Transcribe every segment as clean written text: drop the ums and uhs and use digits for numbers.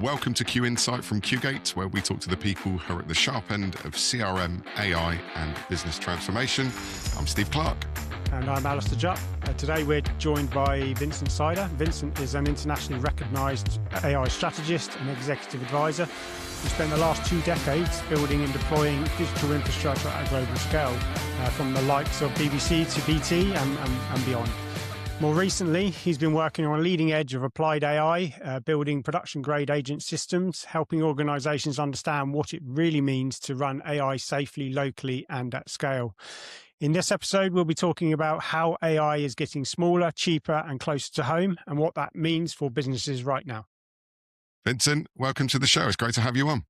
Welcome to QInsight from QGate, where we talk to the people who are at the sharp end of CRM, AI, and business transformation. I'm Steve Clarke. And I'm Alastair Jupp. Today we're joined by Vincent Sider. Vincent is an internationally recognised AI strategist and executive advisor who spent the last 2 decades building and deploying digital infrastructure at a global scale, from the likes of BBC to BT and beyond. More recently, he's been working on a leading edge of applied AI, building production-grade agent systems, helping organisations understand what it really means to run AI safely, locally, and at scale. In this episode, we'll be talking about how AI is getting smaller, cheaper, and closer to home, and what that means for businesses right now. Vincent, welcome to the show. It's great to have you on.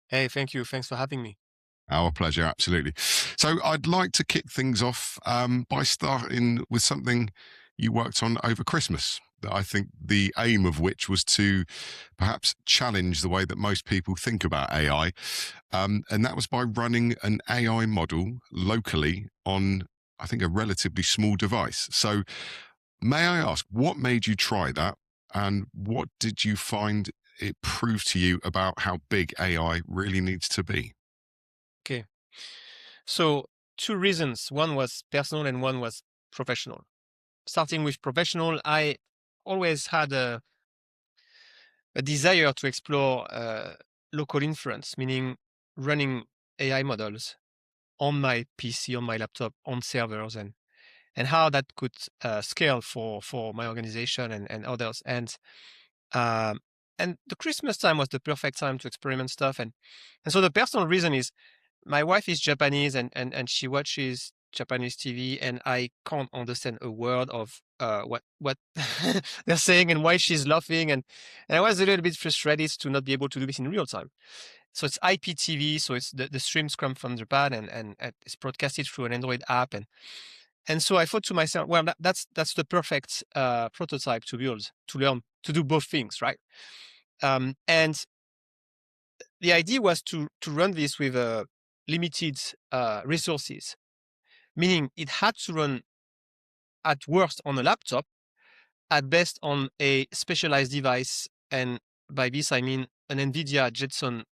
Hey, thank you. Thanks for having me. Our pleasure, absolutely. So I'd like to kick things off by starting with something you worked on over Christmas, that I think the aim of which was to perhaps challenge the way that most people think about AI. And that was by running an AI model locally on, I think, a relatively small device. So may I ask, what made you try that? And what did you find it proved to you about how big AI really needs to be? Okay. So 2 reasons. One was personal and one was professional. Starting with professional, I always had a desire to explore local inference, meaning running AI models on my PC, on my laptop, on servers, and how that could scale for my organization and others. And the Christmas time was the perfect time to experiment stuff. And so the personal reason is my wife is Japanese and she watches Japanese TV, and I can't understand a word of what they're saying and why she's laughing. And I was a little bit frustrated to not be able to do this in real time. So it's IPTV, so it's the streams come from Japan and it's broadcasted through an Android app. And so I thought to myself, well, that's the perfect prototype to build, to learn, to do both things, right? And the idea was to run this with limited resources, meaning it had to run at worst on a laptop, at best on a specialized device. And by this, I mean an NVIDIA Jetson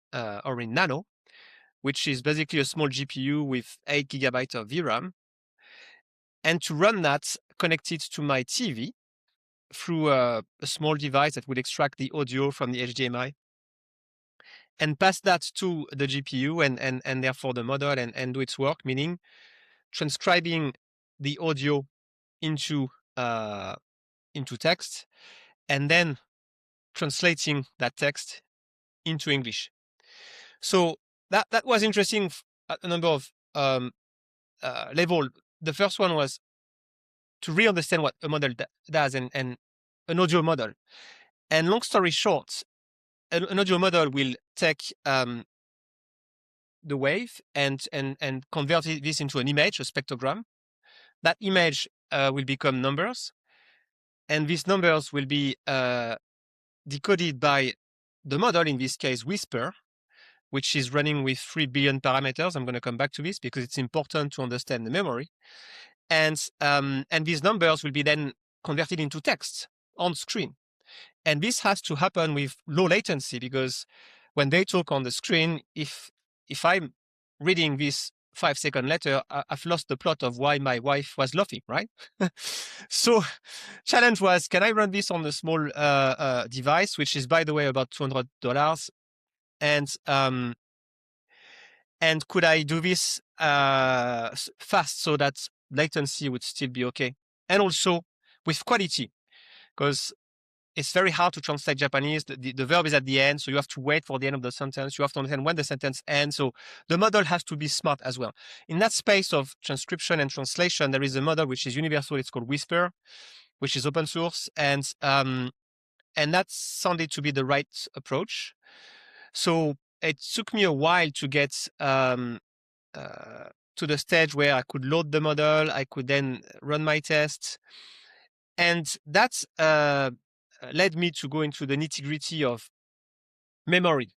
Orin Nano, which is basically a small GPU with 8 GB of VRAM. And to run that connected to my TV through a small device that would extract the audio from the HDMI and pass that to the GPU and therefore the model and do its work, meaning transcribing the audio into text and then translating that text into English. So that was interesting at a number of levels. The first one was to really understand what a model does and an audio model. And long story short, an audio model will take the wave and convert this into an image, a spectrogram. That image will become numbers, and these numbers will be decoded by the model, in this case Whisper, which is running with 3 billion parameters. I'm going to come back to this because it's important to understand the memory. And these numbers will be then converted into text on screen. And this has to happen with low latency, because when they talk on the screen, if I'm reading this 5 seconds later, I've lost the plot of why my wife was laughing, right? So challenge was, can I run this on a small device, which is, by the way, about $200? And could I do this fast so that latency would still be okay? And also with quality, because it's very hard to translate Japanese. The verb is at the end, so you have to wait for the end of the sentence. You have to understand when the sentence ends. So the model has to be smart as well. In that space of transcription and translation, there is a model which is universal. It's called Whisper, which is open source. And that sounded to be the right approach. So it took me a while to get to the stage where I could load the model. I could then run my tests. And that led me to go into the nitty-gritty of memory.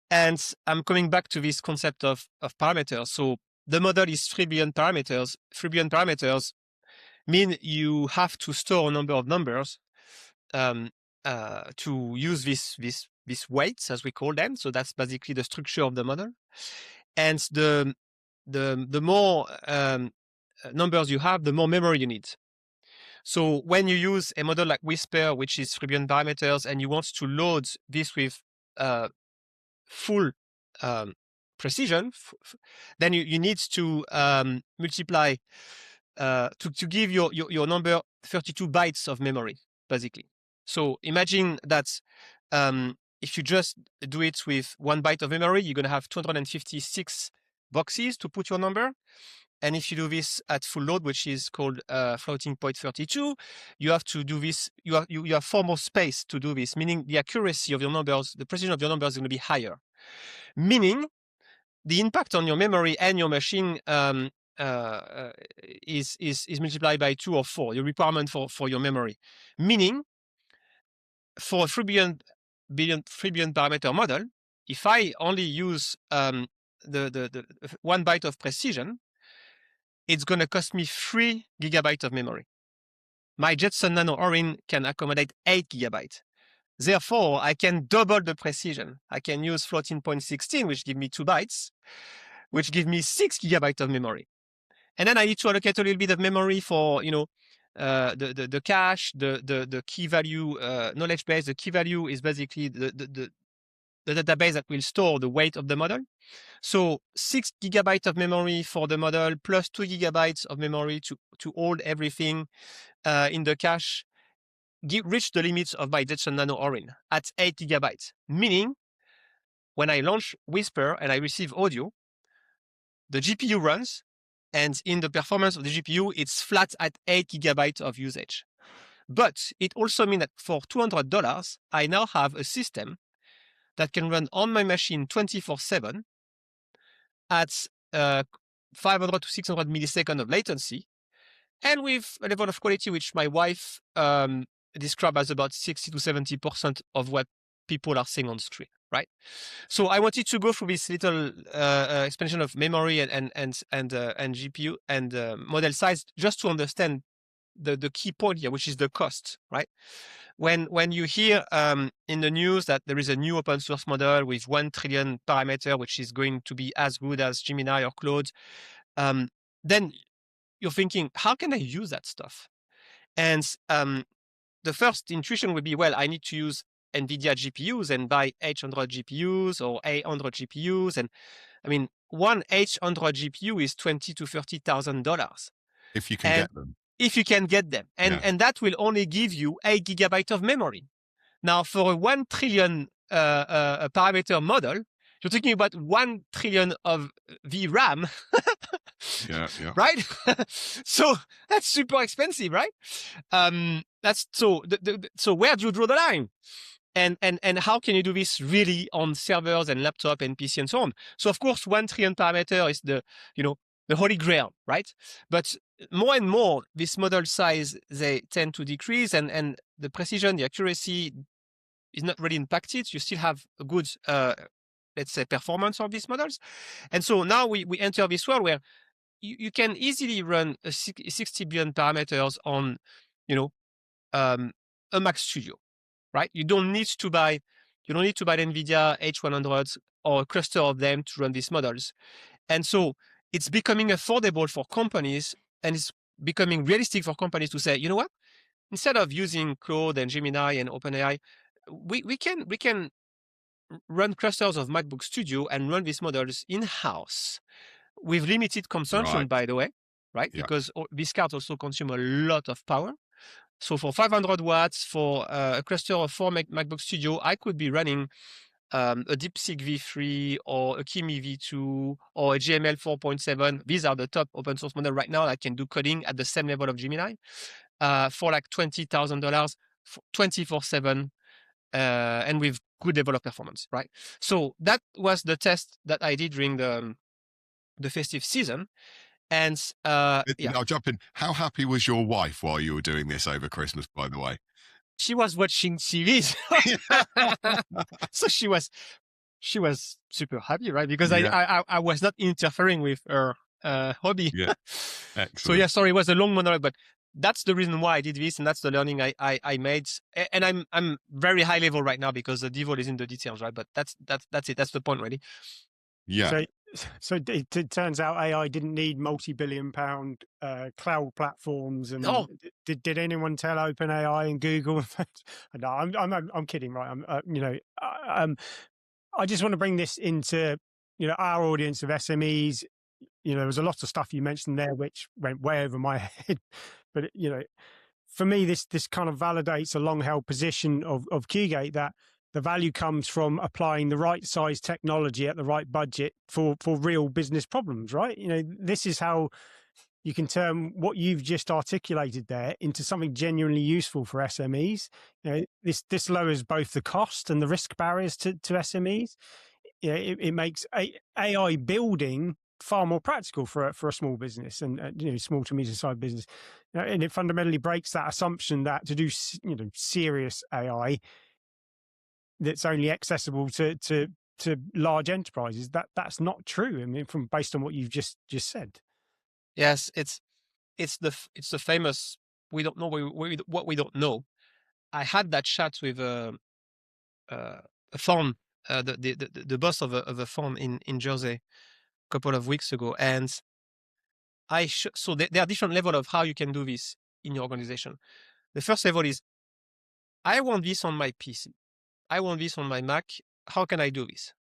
And I'm coming back to this concept of parameters. So the model is 3 billion parameters. 3 billion parameters mean you have to store a number of numbers to use these weights, as we call them. So that's basically the structure of the model. And the more numbers you have, the more memory you need. So when you use a model like Whisper, which is 3 billion parameters, and you want to load this with full precision, then you need to multiply to give your number 32 bytes of memory, basically. So imagine that if you just do it with 1 byte of memory, you're going to have 256 boxes to put your number. And if you do this at full load, which is called floating point 32, you have to do this. You have 4 more space to do this, meaning the accuracy of your numbers, the precision of your numbers is going to be higher. Meaning the impact on your memory and your machine is multiplied by 2 or 4, your requirement for your memory. Meaning for a 3 billion parameter model, if I only use the 1 byte of precision, it's going to cost me 3 gigabytes of memory. My Jetson Nano Orin can accommodate 8 gigabytes. Therefore, I can double the precision. I can use floating point 16, which gives me 2 bytes, which gives me 6 gigabytes of memory. And then I need to allocate a little bit of memory for, the cache, the key value knowledge base. The key value is basically the database that will store the weight of the model. So 6 gigabytes of memory for the model plus 2 gigabytes of memory to hold everything in the cache reach the limits of my Jetson Nano Orin at 8 gigabytes. Meaning, when I launch Whisper and I receive audio, the GPU runs, and in the performance of the GPU, it's flat at 8 gigabytes of usage. But it also means that for $200, I now have a system that can run on my machine 24/7 at 500 to 600 milliseconds of latency, and with a level of quality which my wife described as about 60 to 70% of what people are seeing on screen, right? So I wanted to go through this little expansion of memory and GPU and model size just to understand the key point here, which is the cost, right? When you hear in the news that there is a new open source model with 1 trillion parameter, which is going to be as good as Gemini or Claude, then you're thinking, how can I use that stuff? And the first intuition would be, well, I need to use NVIDIA GPUs and buy H100 GPUs or A100 GPUs. And I mean, one H100 GPU is $20,000 to $30,000. If you can get them. If you can get them. And that will only give you 8 gigabytes of memory. Now, for a 1 trillion parameter model, you're talking about 1 trillion of VRAM. Yeah. Right? So that's super expensive, right? That's so where do you draw the line? And how can you do this really on servers and laptop and PC and so on? So of course, 1 trillion parameter is the holy grail, right? But more and more, this model size, they tend to decrease, and the precision, the accuracy is not really impacted. You still have a good, let's say, performance of these models. And so now we enter this world where you can easily run 60 billion parameters on, a Mac Studio, right? You don't need to buy the NVIDIA H100s or a cluster of them to run these models. And so it's becoming affordable for companies, and it's becoming realistic for companies to say, you know what? Instead of using Claude and Gemini and OpenAI, we can run clusters of MacBook Studio and run these models in-house with limited consumption, by the way, right? Yeah. Because these cards also consume a lot of power. So for 500 watts for a cluster of 4 MacBook Studio, I could be running a DeepSeek v3 or a Kimi v2 or a GML 4.7. These are the top open source models right now that can do coding at the same level of Gemini for like $20,000 24/7 and with good level of performance, right? So that was the test that I did during the festive season. And I'll jump in. How happy was your wife while you were doing this over Christmas, by the way? She was watching TVs. So she was super happy, right? Because I was not interfering with her hobby. Yeah. Excellent. So sorry, it was a long monologue, but that's the reason why I did this, and that's the learning I made. And I'm very high level right now because the devil is in the details, right? But that's it. That's the point, really. Yeah. So it turns out AI didn't need multi-billion-pound cloud platforms. And No. did anyone tell OpenAI and Google? No, I'm kidding, right? I just want to bring this into our audience of SMEs. There was a lot of stuff you mentioned there which went way over my head, but for me, this kind of validates a long-held position of QGate that the value comes from applying the right size technology at the right budget for real business problems, right? This is how you can turn what you've just articulated there into something genuinely useful for SMEs. This lowers both the cost and the risk barriers to SMEs. It makes AI building far more practical for a small business and small to medium-sized business, and it fundamentally breaks that assumption that to do serious AI that's only accessible to large enterprises. That's not true. I mean, based on what you've just said. Yes, it's the famous we don't know what we don't know. I had that chat with a fund, the boss of a fund in Jersey a couple of weeks ago, and so there are different levels of how you can do this in your organization. The first level is, I want this on my PC. I want this on my Mac. How can I do this?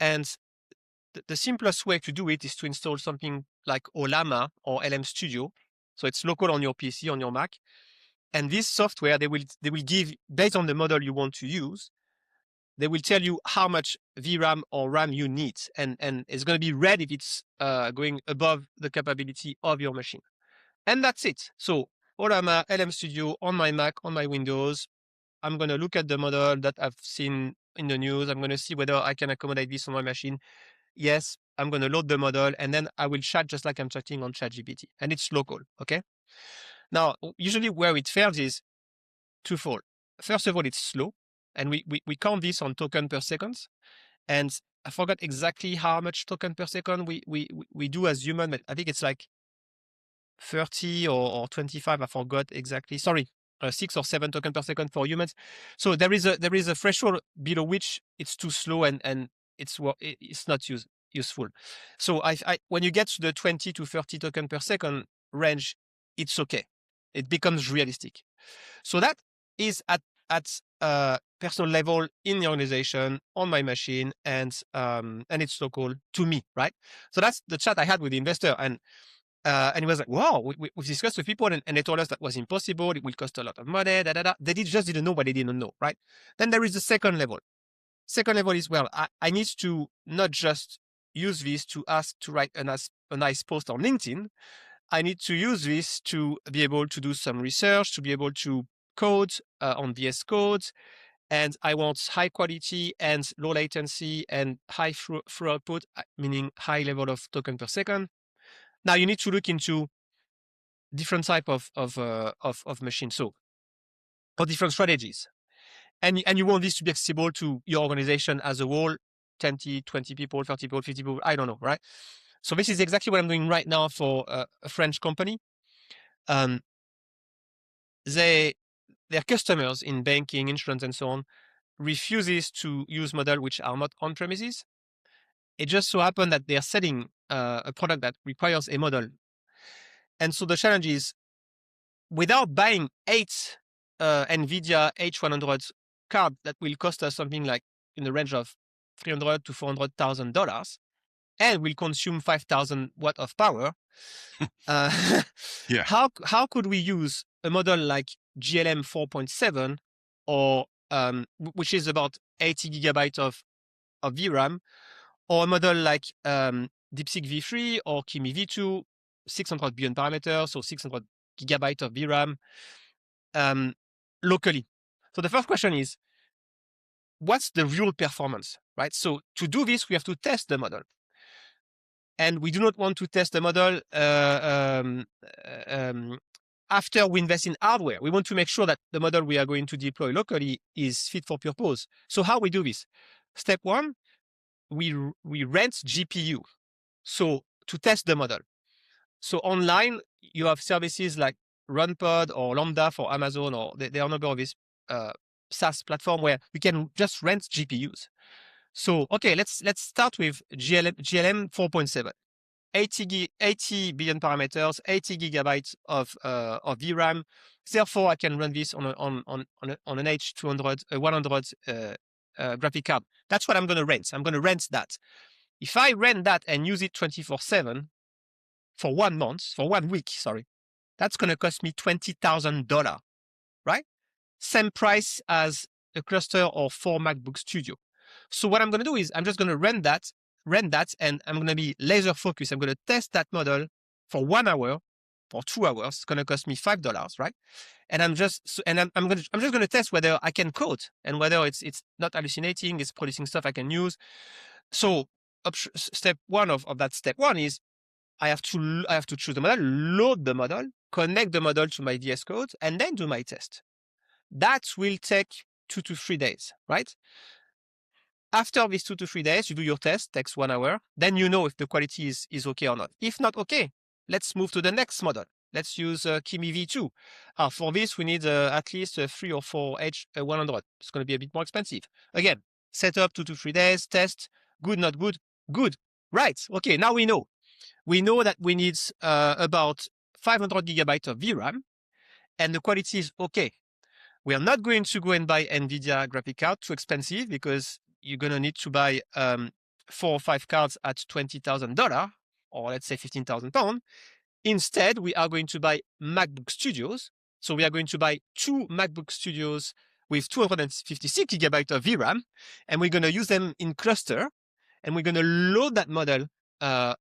And the simplest way to do it is to install something like Olama or LM Studio. So it's local on your PC, on your Mac. And this software, they will give, based on the model you want to use, they will tell you how much VRAM or RAM you need. And it's going to be red if it's going above the capability of your machine. And that's it. So Olama, LM Studio on my Mac, on my Windows. I'm going to look at the model that I've seen in the news. I'm going to see whether I can accommodate this on my machine. Yes, I'm going to load the model, and then I will chat just like I'm chatting on ChatGPT. And it's local, okay? Now, usually where it fails is twofold. First of all, it's slow, and we count this on token per second. And I forgot exactly how much token per second we do as human, but I think it's like 30 or 25. I forgot exactly. Sorry, 6 or 7 tokens per second for humans. So there is a threshold below which it's too slow and it's not useful. So when you get to the 20 to 30 tokens per second range, it's okay. It becomes realistic. So that is at personal level in the organization on my machine, and it's local to me, right? So that's the chat I had with the investor, and he was like, wow, we discussed with people and they told us that was impossible. It will cost a lot of money, They just didn't know what they didn't know, right? Then there is the second level. Second level is, well, I need to not just use this to ask to write a nice post on LinkedIn. I need to use this to be able to do some research, to be able to code on VS Code. And I want high quality and low latency and high throughput, meaning high level of token per second. Now you need to look into different type of machines, or different strategies, and you want this to be accessible to your organization as a whole, 20 people, 30 people, 50 people, I don't know, right? So this is exactly what I'm doing right now for a French company. Their customers in banking, insurance, and so on refuses to use models which are not on premises. It just so happened that they are selling a product that requires a model. And so the challenge is, without buying 8 NVIDIA H100 cards that will cost us something like in the range of $300,000 to $400,000 and will consume 5,000 watts of power, Yeah. How could we use a model like GLM 4.7 or which is about 80 gigabytes of VRAM, or a model like DeepSeek V3 or Kimi V2, 600 billion parameters, so 600 gigabytes of VRAM locally? So the first question is, what's the real performance, right? So to do this, we have to test the model. And we do not want to test the model after we invest in hardware. We want to make sure that the model we are going to deploy locally is fit for purpose. So how we do this? Step 1, we rent GPU, so to test the model. So online, you have services like RunPod or Lambda for Amazon, or there are a number of these SaaS platform where you can just rent GPUs. So, okay, let's start with GLM 4.7. 80 billion parameters, 80 gigabytes of VRAM. Therefore, I can run this on an H200, 100 graphic card. That's what I'm going to rent. I'm going to rent that. If I rent that and use it 24/7 for 1 month, for 1 week, sorry, that's going to cost me $20,000, right? Same price as a cluster or 4 MacBook Studio. So what I'm going to do is I'm just going to rent that, and I'm going to be laser focused. I'm going to test that model for 1 hour, for 2 hours. It's going to cost me $5, right? And I'm just going to test whether I can code and whether it's not hallucinating, it's producing stuff I can use. So step one of that step one is I have to choose the model, load the model, connect the model to my VS Code, and then do my test. That will take 2 to 3 days, right? After these 2 to 3 days, you do your test, takes 1 hour. Then you know if the quality is okay or not. If not okay, let's move to the next model. Let's use Kimi V2. For this, we need at least 3 or 4 H100. It's going to be a bit more expensive. Again, set up 2 to 3 days, test, good, not good, good. Right, okay, now we know. We know that we need about 500 gigabytes of VRAM, and the quality is okay. We are not going to go and buy NVIDIA graphic card, too expensive, because you're going to need to buy 4 or 5 cards at $20,000, or let's say 15,000 pounds. Instead, we are going to buy MacBook Studios. So we are going to buy 2 MacBook Studios with 256 gigabytes of VRAM, and we're going to use them in cluster, and we're going to load that model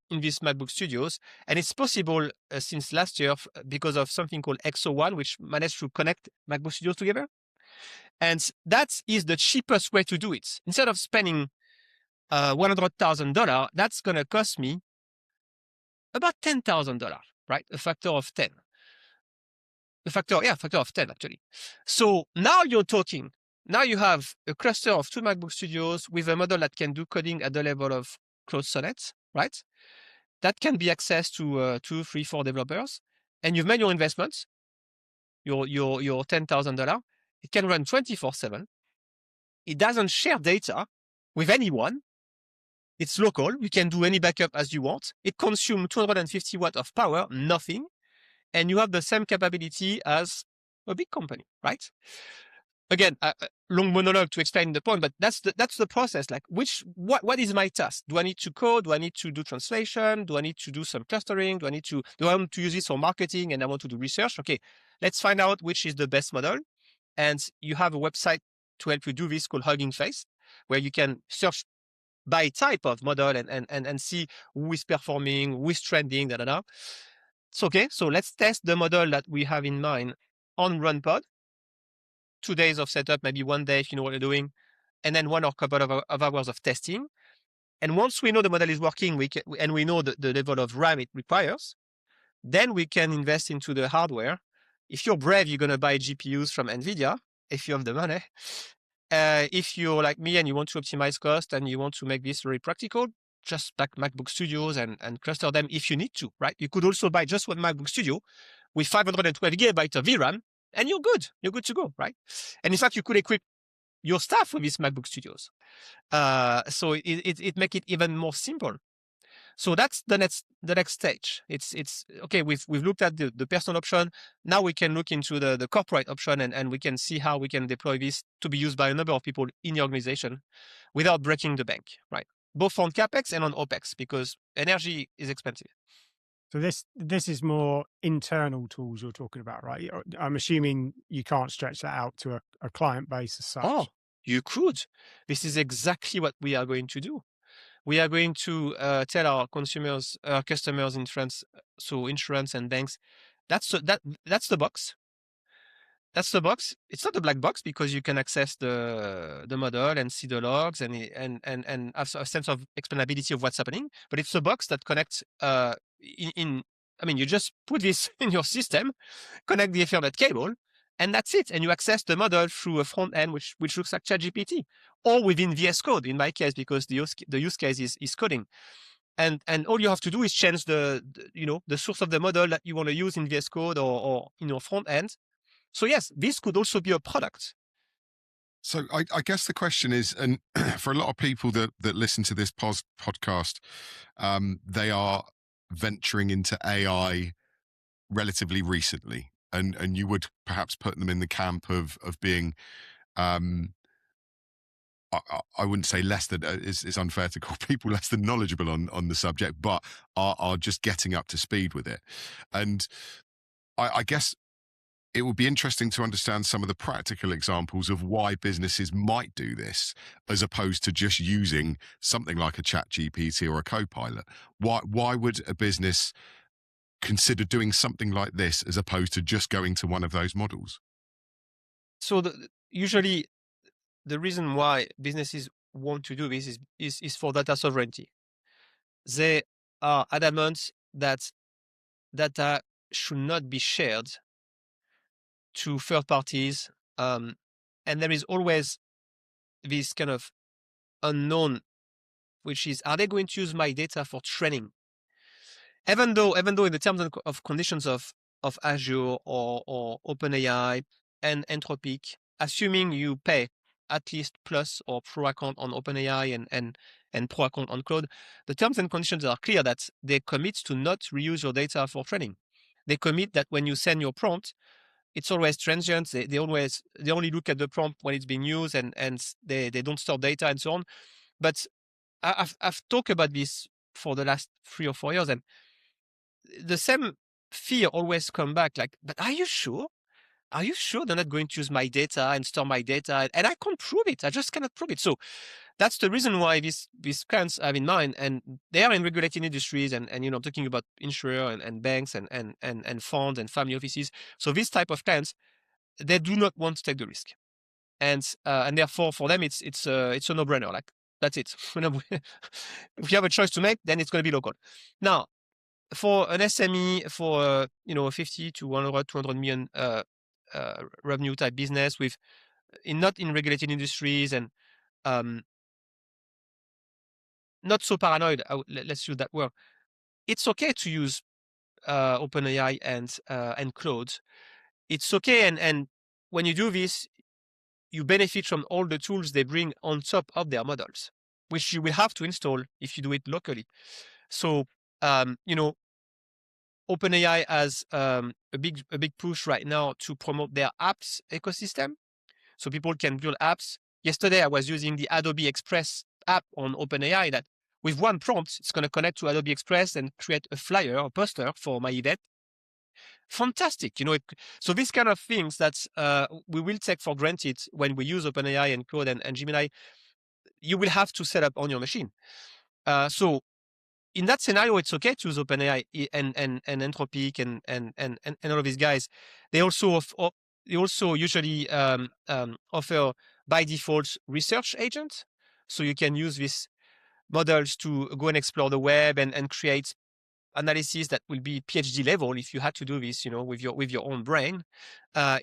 in these MacBook Studios. And it's possible since last year because of something called XO1, which managed to connect MacBook Studios together. And that is the cheapest way to do it. Instead of spending $100,000, that's going to cost me about $10,000, right? A factor of 10. A factor of 10, actually. So now you're talking. Now you have a cluster of 2 MacBook Studios with a model that can do coding at the level of Claude Sonnet, right? That can be accessed to 2, 3, 4 developers. And you've made your investments, your $10,000. It can run 24/7. It doesn't share data with anyone. It's local. You can do any backup as you want. It consumes 250 watts of power, nothing. And you have the same capability as a big company, right? Again, a long monologue to explain the point, but that's the process. Like, what is my task? Do I need to code? Do I need to do translation? Do I need to do some clustering? Do I want to use this for marketing and I want to do research? Okay, let's find out which is the best model. And you have a website to help you do this called Hugging Face, where you can search by type of model and see who is performing, who is trending, It's okay. So let's test the model that we have in mind on RunPod. 2 days of setup, maybe 1 day if you know what you're doing, and then 1 or couple of hours of testing. And once we know the model is working, and we know the level of RAM it requires, then we can invest into the hardware. If you're brave, you're going to buy GPUs from NVIDIA, if you have the money. If you're like me and you want to optimize cost and you want to make this very practical, just back MacBook Studios and cluster them if you need to, right? You could also buy just 1 MacBook Studio with 512 gigabytes of VRAM, and you're good. You're good to go, right? And in fact, you could equip your staff with these MacBook Studios. So it make it even more simple. So that's the next stage. It's okay. We've looked at the personal option. Now we can look into the corporate option, and we can see how we can deploy this to be used by a number of people in the organization without breaking the bank, right? Both on CapEx and on OpEx, because energy is expensive. So this is more internal tools you're talking about, right? I'm assuming you can't stretch that out to a client base as such. Oh, you could. This is exactly what we are going to do. We are going to tell our customers in France, so insurance and banks, that's the box. That's the box. It's not a black box because you can access the model and see the logs and have a sense of explainability of what's happening. But it's a box that connects you just put this in your system, connect the Ethernet cable, and that's it. And you access the model through a front end, which looks like ChatGPT, or within VS Code in my case, because the use case is coding. and all you have to do is change the source of the model that you want to use in VS Code or in your front end. So yes, this could also be a product. So I guess the question is, and for a lot of people that listen to this podcast, they are venturing into AI relatively recently, and you would perhaps put them in the camp of being, I wouldn't say less than, it's unfair to call people less than knowledgeable on the subject, but are just getting up to speed with it. And I guess it would be interesting to understand some of the practical examples of why businesses might do this, as opposed to just using something like a ChatGPT or a Copilot. Why would a business consider doing something like this as opposed to just going to one of those models? So usually the reason why businesses want to do this is for data sovereignty. They are adamant that data should not be shared to third parties. And there is always this kind of unknown, which is, are they going to use my data for training? Even though in the terms of conditions of Azure or OpenAI and Anthropic, assuming you pay at least Plus or Pro account on OpenAI and Pro account on Claude, the terms and conditions are clear that they commit to not reuse your data for training. They commit that when you send your prompt, it's always transient. They only look at the prompt when it's being used, and they don't store data and so on. But I've talked about this for the last 3 or 4 years, and the same fear always come back, like, but are you sure? Are you sure they're not going to use my data and store my data? And I can't prove it. I just cannot prove it. So that's the reason why these clients have in mind, and they are in regulated industries, and talking about insurer and banks and funds and family offices. So this type of clients, they do not want to take the risk, and therefore for them it's a no-brainer. Like, that's it. If you have a choice to make, then it's going to be local. Now, for an SME, for 50 to 100, 200 million revenue type business with not in regulated industries and not so paranoid, let's use that word, it's okay to use OpenAI and Claude. It's okay, and when you do this, you benefit from all the tools they bring on top of their models, which you will have to install if you do it locally. So OpenAI has a big push right now to promote their apps ecosystem, so people can build apps. Yesterday, I was using the Adobe Express app on OpenAI that with one prompt, it's going to connect to Adobe Express and create a flyer or poster for my event. Fantastic. So these kind of things that we will take for granted when we use OpenAI and Claude and Gemini, you will have to set up on your machine. So in that scenario, it's okay to use OpenAI and Anthropic and all of these guys. They also usually offer by default research agents, so you can use these models to go and explore the web and create analysis that will be PhD level if you had to do this, with your own brain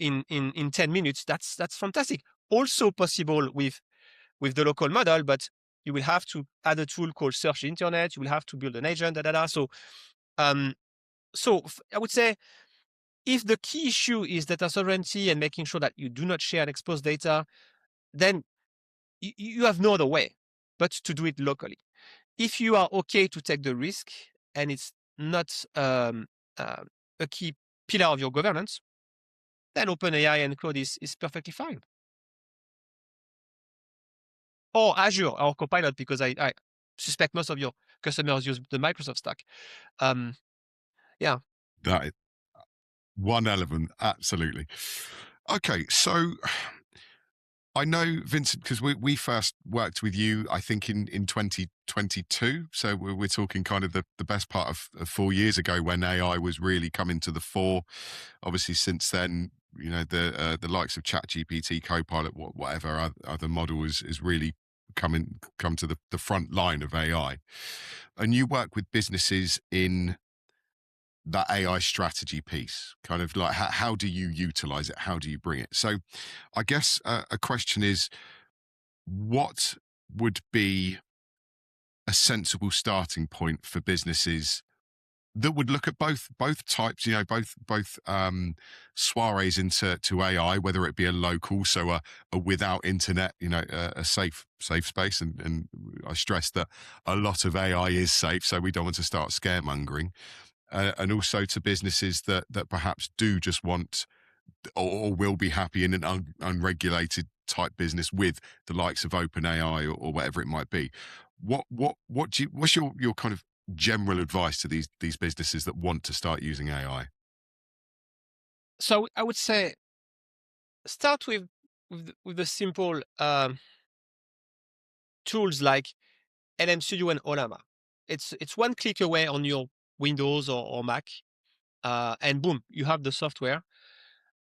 in 10 minutes. That's fantastic. Also possible with the local model, but you will have to add a tool called Search Internet. You will have to build an agent, So I would say, if the key issue is data sovereignty and making sure that you do not share and expose data, then you have no other way but to do it locally. If you are okay to take the risk and it's not a key pillar of your governance, then OpenAI and Claude is perfectly fine. Or Azure or Copilot, because I suspect most of your customers use the Microsoft stack. Yeah. That is one element, absolutely. Okay, so I know, Vincent, because we first worked with you, I think, in 2022. So we're talking kind of the best part of 4 years ago, when AI was really coming to the fore. Obviously, since then, the likes of ChatGPT, Copilot, whatever other model is really come to the front line of AI. And you work with businesses in that AI strategy piece, kind of like how do you utilize it? How do you bring it? So I guess a question is, what would be a a sensible starting point for businesses that would look at both types, both soirees into AI, whether it be a local, so a without internet, a safe space, and I stress that a lot of AI is safe, so we don't want to start scaremongering, and also to businesses that perhaps do just want or will be happy in an unregulated type business with the likes of OpenAI or whatever it might be. What's your kind of general advice to these businesses that want to start using AI? So I would say start with the simple tools like LM Studio and Ollama. It's one click away on your Windows or Mac, and boom, you have the software.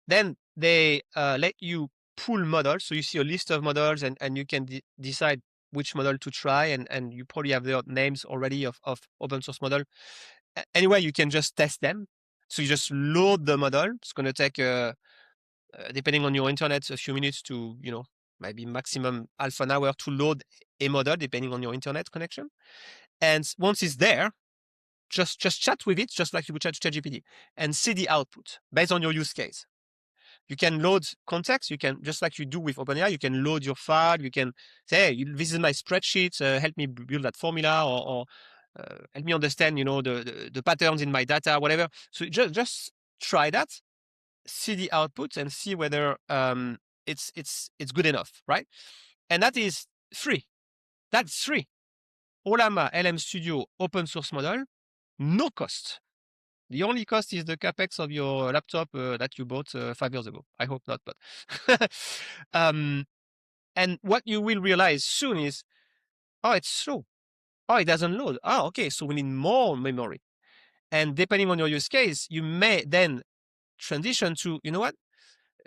Then they let you pull models, so you see a list of models, and you can decide which model to try, and you probably have their names already of open source model. Anyway, you can just test them. So you just load the model. It's going to take, depending on your internet, a few minutes to, maybe maximum half an hour to load a model, depending on your internet connection. And once it's there, just chat with it, just like you would chat to ChatGPT, and see the output based on your use case. You can load context. You can, just like you do with OpenAI, you can load your file. You can say, hey, this is my spreadsheet. Help me build that formula, or help me understand, the patterns in my data, whatever. So just try that, see the output, and see whether it's good enough, right? And that is free. That's free. Ollama, LM Studio, open source model, no cost. The only cost is the capex of your laptop that you bought 5 years ago. I hope not, but and what you will realize soon is, oh, it's slow. Oh, it doesn't load. Oh, okay, so we need more memory. And depending on your use case, you may then transition to, you know what?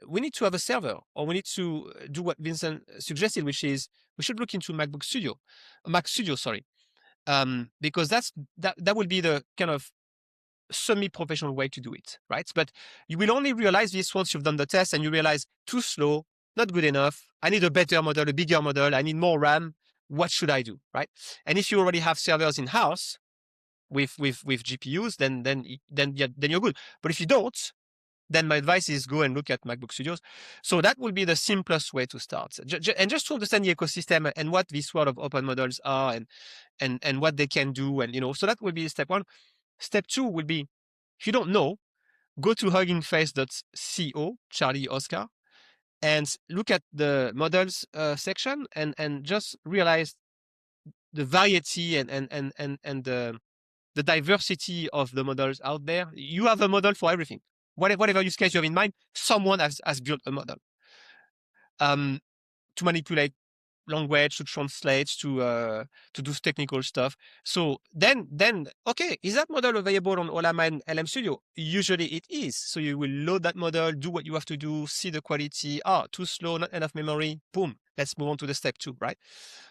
We need to have a server, or we need to do what Vincent suggested, which is we should look into Mac Studio, sorry, because that will be the kind of semi-professional way to do it, right? But you will only realize this once you've done the test and you realize too slow, not good enough. I need a better model, a bigger model. I need more RAM. What should I do, right? And if you already have servers in house with GPUs, then you're good. But if you don't, then my advice is go and look at MacBook Studios. So that will be the simplest way to start, and just to understand the ecosystem and what this world of open models are, and what they can do, and so that will be step one. Step two will be, if you don't know, go to huggingface.co, Charlie Oscar, and look at the models section, and just realize the variety and the diversity of the models out there. You have a model for everything. Whatever use case you have in mind, someone has built a model to manipulate language, to translate, to do technical stuff. So then, okay, is that model available on Ollama and LM Studio? Usually it is. So you will load that model, do what you have to do, see the quality. Too slow, not enough memory. Boom. Let's move on to the step two, right?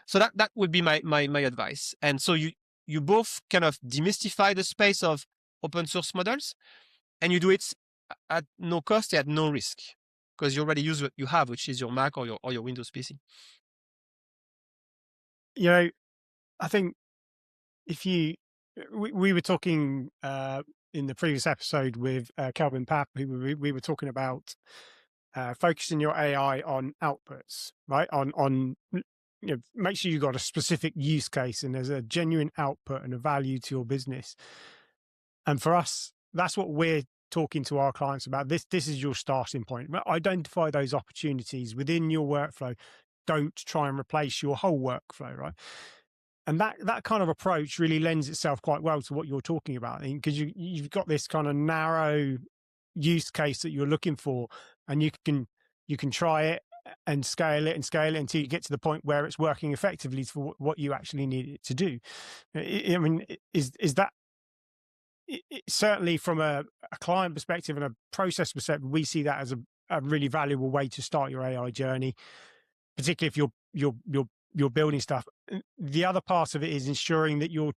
So that would be my advice. And so you both kind of demystify the space of open source models, and you do it at no cost, at no risk, because you already use what you have, which is your Mac or your Windows PC. I think we were talking in the previous episode with Kelvin Papp, who we were talking about focusing your AI on outputs, right? On make sure you got a specific use case and there's a genuine output and a value to your business. And for us, that's what we're talking to our clients about. This is your starting point. Identify those opportunities within your workflow. Don't try and replace your whole workflow, right? And that kind of approach really lends itself quite well to what you're talking about, because you've got this kind of narrow use case that you're looking for, and you can try it and scale it until you get to the point where it's working effectively for what you actually need it to do. I mean, is that certainly from a client perspective and a process perspective, we see that as a really valuable way to start your AI journey, particularly if you're building stuff. The other part of it is ensuring that your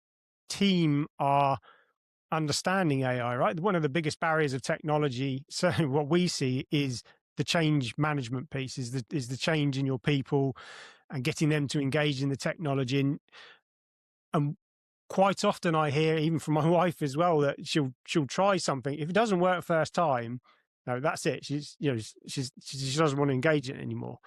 team are understanding AI, right? One of the biggest barriers of technology, so what we see is the change management piece, is the change in your people and getting them to engage in the technology. And quite often I hear, even from my wife as well, that she'll try something. If it doesn't work first time, no, that's it. She doesn't want to engage in it anymore.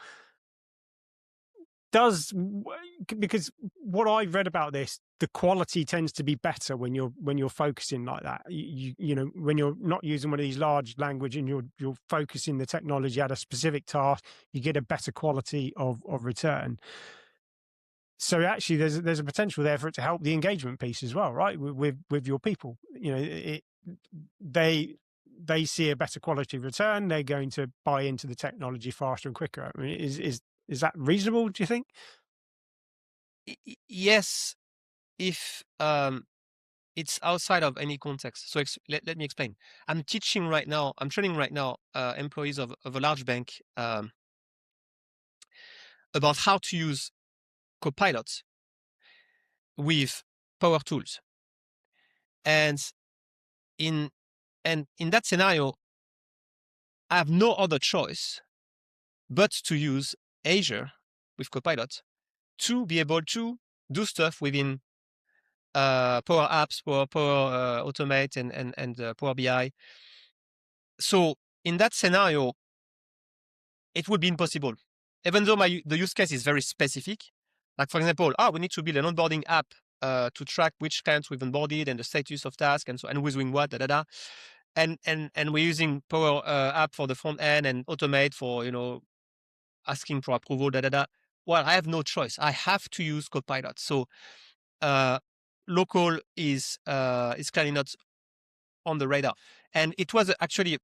Because what I've read about this, the quality tends to be better when you're focusing like that. You know, when you're not using one of these large language and you're focusing the technology at a specific task, you get a better quality of return. So actually, there's a potential there for it to help the engagement piece as well, right? With your people, you know, they see a better quality of return. They're going to buy into the technology faster and quicker. I mean, is that reasonable, do you think? Yes, if it's outside of any context. So let me explain. I'm training right now employees of a large bank about how to use Copilot with power tools. And in that scenario, I have no other choice but to use Azure with Copilot to be able to do stuff within Power Apps, Power Automate, and Power BI. So in that scenario, it would be impossible, even though the use case is very specific. Like for example, we need to build an onboarding app to track which clients we've onboarded and the status of tasks and so and who's doing what, and we're using Power App for the front end and Automate for asking for approval, Well, I have no choice. I have to use Copilot. So local is clearly not on the radar. And it was actually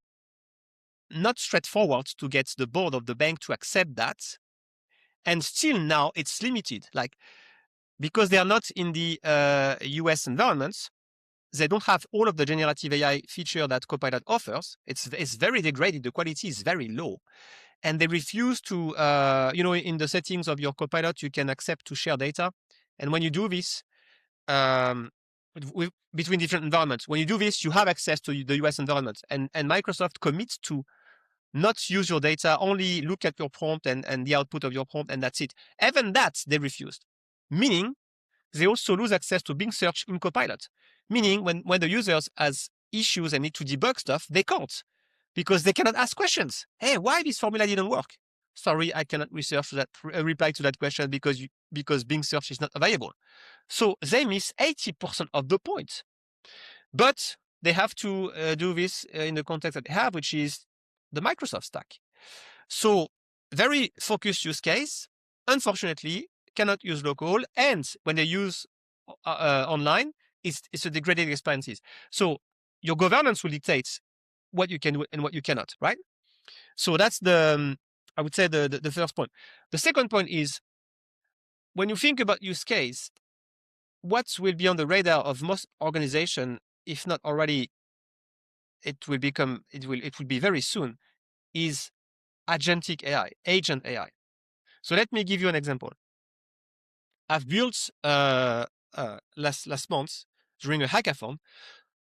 not straightforward to get the board of the bank to accept that. And still now it's limited, like because they are not in the US environments, they don't have all of the generative AI feature that Copilot offers. It's very degraded. The quality is very low. And they refuse to, in the settings of your Copilot, you can accept to share data. And when you do this, between different environments, when you do this, you have access to the US environment. And Microsoft commits to not use your data, only look at your prompt and the output of your prompt, and that's it. Even that, they refused. Meaning, they also lose access to Bing search in Copilot. Meaning, when the users has issues and need to debug stuff, they can't. Because they cannot ask questions. Hey, why this formula didn't work? Sorry, I cannot reply to that question because Bing search is not available. So they miss 80% of the point. But they have to do this in the context that they have, which is the Microsoft stack. So very focused use case, unfortunately, cannot use local. And when they use online, it's a degraded experiences. So your governance will dictate what you can do and what you cannot, right? So that's I would say the first point. The second point is, when you think about use case, what will be on the radar of most organizations, if not already, it will be very soon, is agentic AI, agent AI. So let me give you an example. I've built last month during a hackathon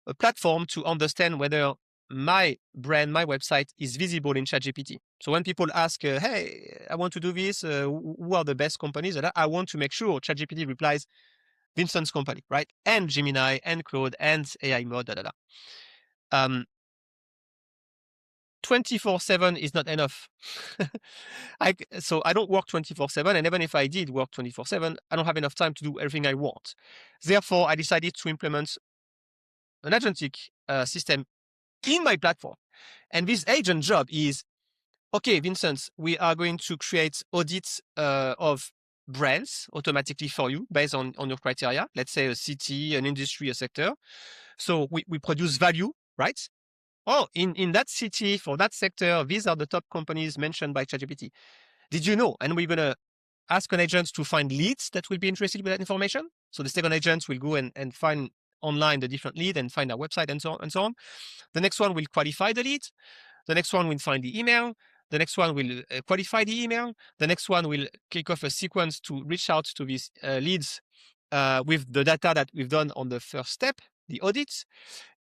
a platform to understand whether my brand, my website is visible in ChatGPT. So when people ask, hey, I want to do this, who are the best companies? I want to make sure ChatGPT replies Vincent's company, right? And Gemini and Claude and AI mode, 24/7 is not enough. So I don't work 24/7, and even if I did work 24/7, I don't have enough time to do everything I want. Therefore, I decided to implement an agentic system in my platform. And this agent job is, okay, Vincent, we are going to create audits of brands automatically for you based on your criteria. Let's say a city, an industry, a sector. So we produce value, right? Oh, in that city, for that sector, these are the top companies mentioned by ChatGPT. Did you know? And we're going to ask an agent to find leads that will be interested with that information. So the second agent will go and find online the different lead and find our website and so on and so on. The next one will qualify the lead. The next one will find the email. The next one will qualify the email. The next one will kick off a sequence to reach out to these leads with the data that we've done on the first step, the audits.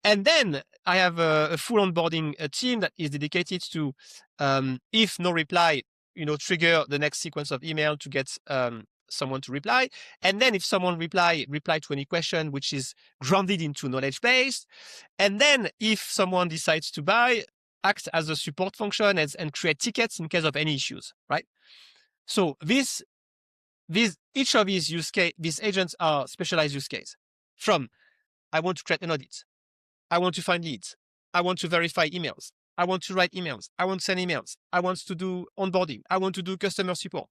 And then I have a full onboarding team that is dedicated to, if no reply, trigger the next sequence of email to get someone to reply. And then if someone reply to any question, which is grounded into knowledge base. And then if someone decides to buy, act as a support function and create tickets in case of any issues, right? So each of these agents are specialized use case. From I want to create an audit, I want to find leads, I want to verify emails, I want to write emails, I want to send emails, I want to do onboarding, I want to do customer support.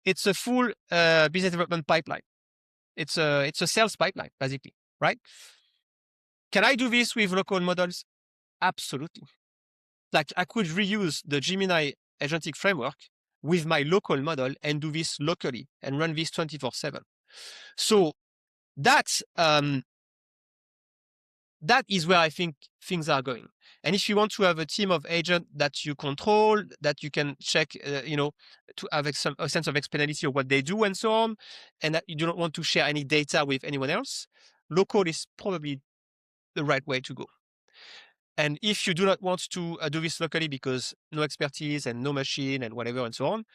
It's a full business development pipeline. It's a sales pipeline, basically, right? Can I do this with local models? Absolutely. Like I could reuse the Gemini agentic framework with my local model and do this locally and run this 24/7. So that is where I think things are going. And if you want to have a team of agents that you control, that you can check, to have a sense of explainability of what they do and so on, and that you do not want to share any data with anyone else, local is probably the right way to go. And if you do not want to do this locally because no expertise and no machine and whatever and so on,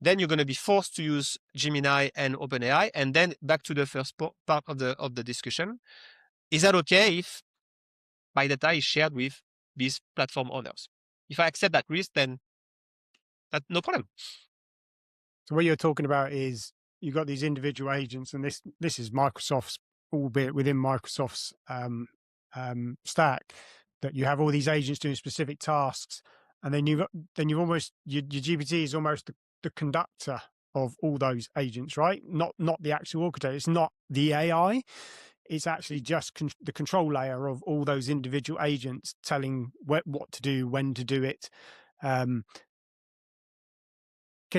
then you're going to be forced to use Gemini and OpenAI. And then back to the first part of the discussion, is that okay if my data is shared with these platform owners? If I accept that risk, then that's no problem. So what you're talking about is you've got these individual agents, and this is Microsoft's, albeit within Microsoft's stack, that you have all these agents doing specific tasks, and then you've almost your GPT is almost the conductor of all those agents, right? Not the actual orchestrator. It's not the AI. It's actually just the control layer of all those individual agents telling what to do, when to do it. Can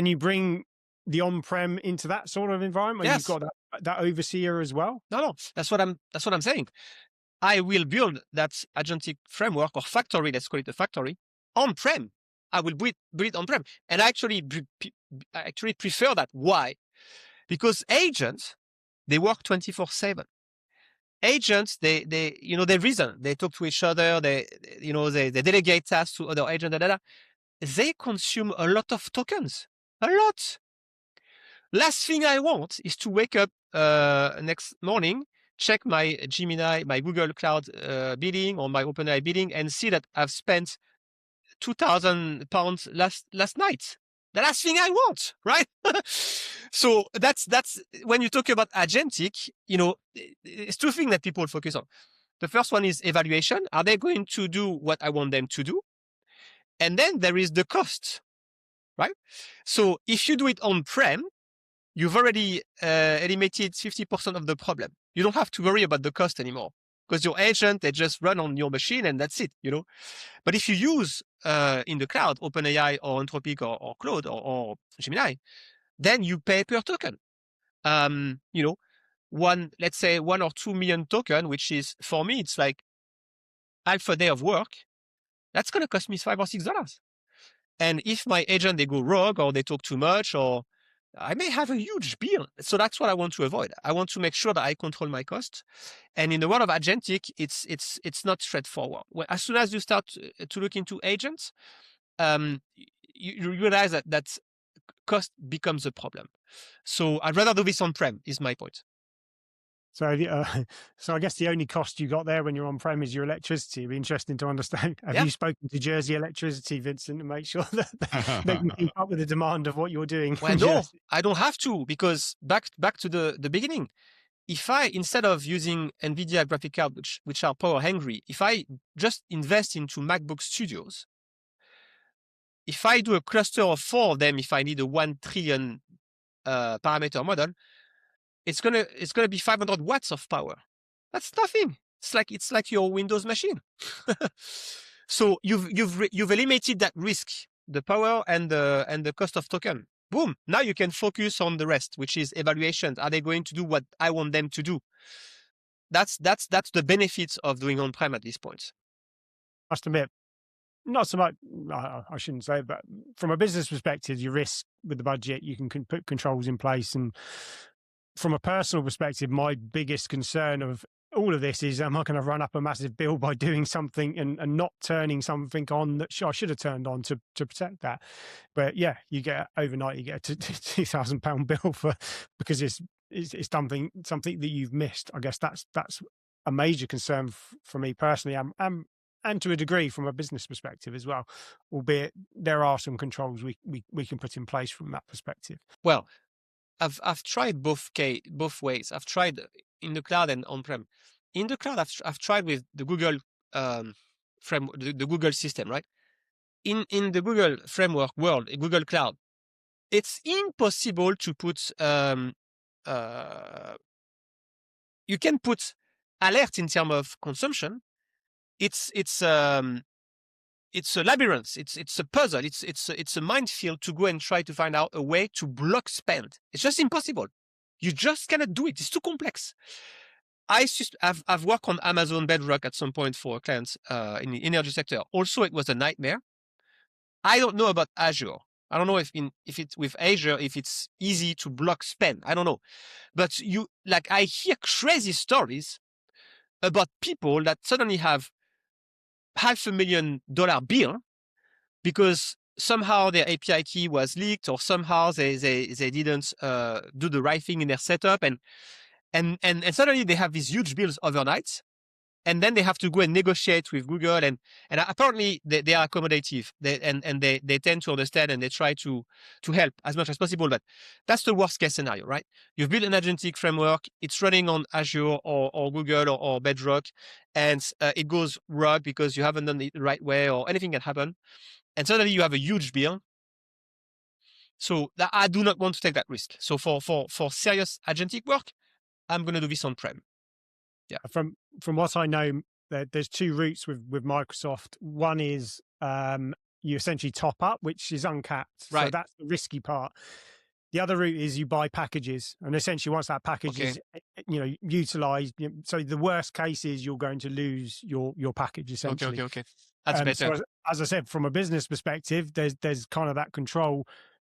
you bring the on-prem into that sort of environment? Yes. You've got that overseer as well? No. That's what I'm saying. I will build that agentic framework or factory, let's call it a factory, on-prem. I will build it on-prem. And I actually prefer that. Why? Because agents, they work 24/7. Agents, they reason, they talk to each other, they delegate tasks to other agents, they consume a lot of tokens, a lot. Last thing I want is to wake up next morning, check my Gemini, my Google Cloud billing or my OpenAI billing, and see that I've spent £2,000 last night. The last thing I want, right? So that's when you talk about agentic, it's two things that people focus on. The first one is evaluation. Are they going to do what I want them to do? And then there is the cost, right? So if you do it on-prem, you've already eliminated 50% of the problem. You don't have to worry about the cost anymore because your agent, they just run on your machine and that's it, But if you use in the cloud, OpenAI or Anthropic or Claude or Gemini, then you pay per token. Let's say 1 or 2 million token, which is, for me, it's like half a day of work. That's going to cost me $5 or $6. And if my agent, they go rogue or they talk too much, or I may have a huge bill. So that's what I want to avoid. I want to make sure that I control my cost. And in the world of agentic, it's not straightforward. As soon as you start to look into agents, you realize that cost becomes a problem. So I'd rather do this on-prem, is my point. So I guess the only cost you got there when you're on-prem is your electricity. It'd be interesting to understand. Have you spoken to Jersey Electricity, Vincent, to make sure that they can keep up with the demand of what you're doing? Well, no, I don't have to, because back to the beginning, if I, instead of using NVIDIA graphic cards, which are power hungry, if I just invest into MacBook Studios, if I do a cluster of 4 of them, if I need a 1 trillion parameter model, it's gonna be 500 watts of power. That's nothing. It's like your Windows machine. So you've eliminated that risk, the power and the cost of token. Boom. Now you can focus on the rest, which is evaluations. Are they going to do what I want them to do? That's the benefits of doing on-prem at this point. I must admit, not so much, I shouldn't say, but from a business perspective, you risk with the budget, you can put controls in place. And from a personal perspective, my biggest concern of all of this is, am I going to run up a massive bill by doing something and not turning something on that I should have turned on to protect that? But yeah, you get overnight, you get a £2,000 bill because it's something that you've missed. I guess that's a major concern for me personally, and to a degree from a business perspective as well, albeit there are some controls we can put in place from that perspective. Well, I've tried both ways. I've tried in the cloud and on-prem. In the cloud, I've tried with the Google framework, the Google system, right? In the Google framework world, Google Cloud, it's impossible to put. You can put alert in terms of consumption. It's a labyrinth. It's a puzzle. It's a minefield to go and try to find out a way to block spend. It's just impossible. You just cannot do it. It's too complex. I've worked on Amazon Bedrock at some point for clients in the energy sector. Also, it was a nightmare. I don't know about Azure. I don't know if it's with Azure, if it's easy to block spend. I don't know. But I hear crazy stories about people that suddenly have $500,000 bill because somehow their API key was leaked, or somehow they didn't do the right thing in their setup, and suddenly they have these huge bills overnight, and then they have to go and negotiate with Google, and apparently they are accommodative, they tend to understand, and they try to help as much as possible. But that's the worst case scenario, right? You've built an agentic framework, it's running on Azure or Google or Bedrock, and it goes rogue because you haven't done it the right way, or anything can happen, and suddenly you have a huge bill. So I do not want to take that risk. So for serious agentic work, I'm going to do this on-prem. Yeah. From what I know, there's two routes with Microsoft. One is you essentially top up, which is uncapped. Right. So that's the risky part. The other route is you buy packages, and essentially once that package is utilized, so the worst case is you're going to lose your package essentially. Okay. That's better. So as I said, from a business perspective, there's kind of that control,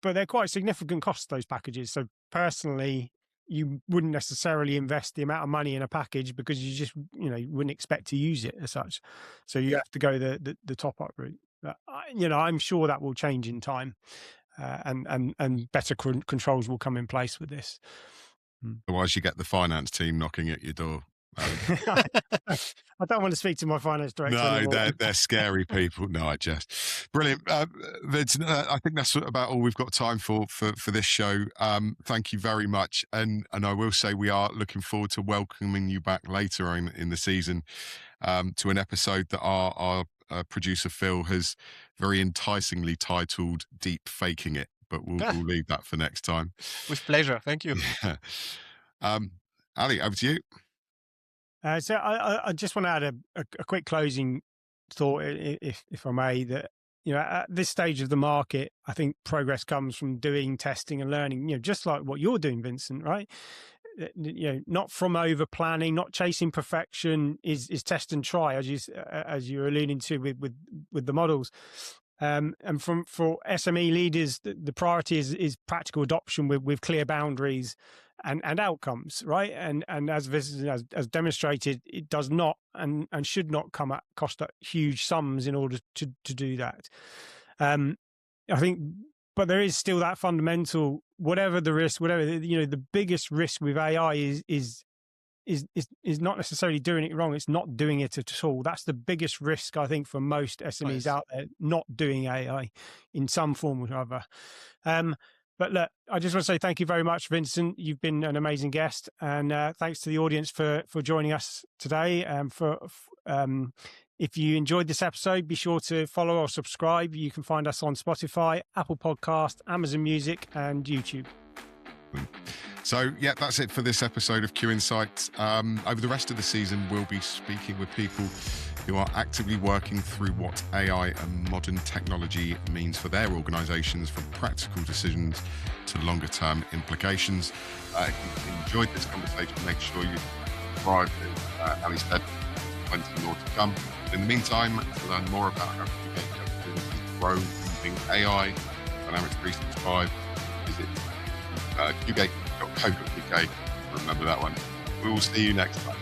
but they're quite significant costs, those packages. So personally, you wouldn't necessarily invest the amount of money in a package because you just, wouldn't expect to use it as such. So you have to go the top up route. But, I'm sure that will change in time, and better controls will come in place with this. Otherwise, you get the finance team knocking at your door. I don't want to speak to my finance director anymore. No, they're scary people. No, I just brilliant. Vincent, I think that's about all we've got time for this show. Thank you very much, and I will say we are looking forward to welcoming you back later in the season to an episode that our producer Phil has very enticingly titled "Deep Faking It," but we'll leave that for next time. With pleasure, thank you. Ali, over to you. So I just want to add a quick closing thought, if I may, that at this stage of the market, I think progress comes from doing testing and learning. Just like what you're doing, Vincent, right? Not from over planning, not chasing perfection. Is test and try, as you're alluding to with the models. And for SME leaders, the priority is practical adoption with clear boundaries and outcomes, right? And as demonstrated, it does not and should not come at cost huge sums in order to do that. I think, but there is still that fundamental, whatever the risk, the biggest risk with AI is not necessarily doing it wrong. It's not doing it at all. That's the biggest risk, I think, for most SMEs out there, not doing AI in some form or other. But look, I just want to say thank you very much, Vincent. You've been an amazing guest, and thanks to the audience for joining us today. If you enjoyed this episode, be sure to follow or subscribe. You can find us on Spotify, Apple Podcast, Amazon Music, and YouTube. So, yeah, that's it for this episode of QInsight. Over the rest of the season, we'll be speaking with people who are actively working through what AI and modern technology means for their organizations, from practical decisions to longer-term implications. If you enjoyed this conversation, make sure you subscribe. As Ali said, plenty more to come. In the meantime, to learn more about how to get capabilities grow using AI, Dynamics 365, visit qgate.co.uk. Remember that one. We will see you next time.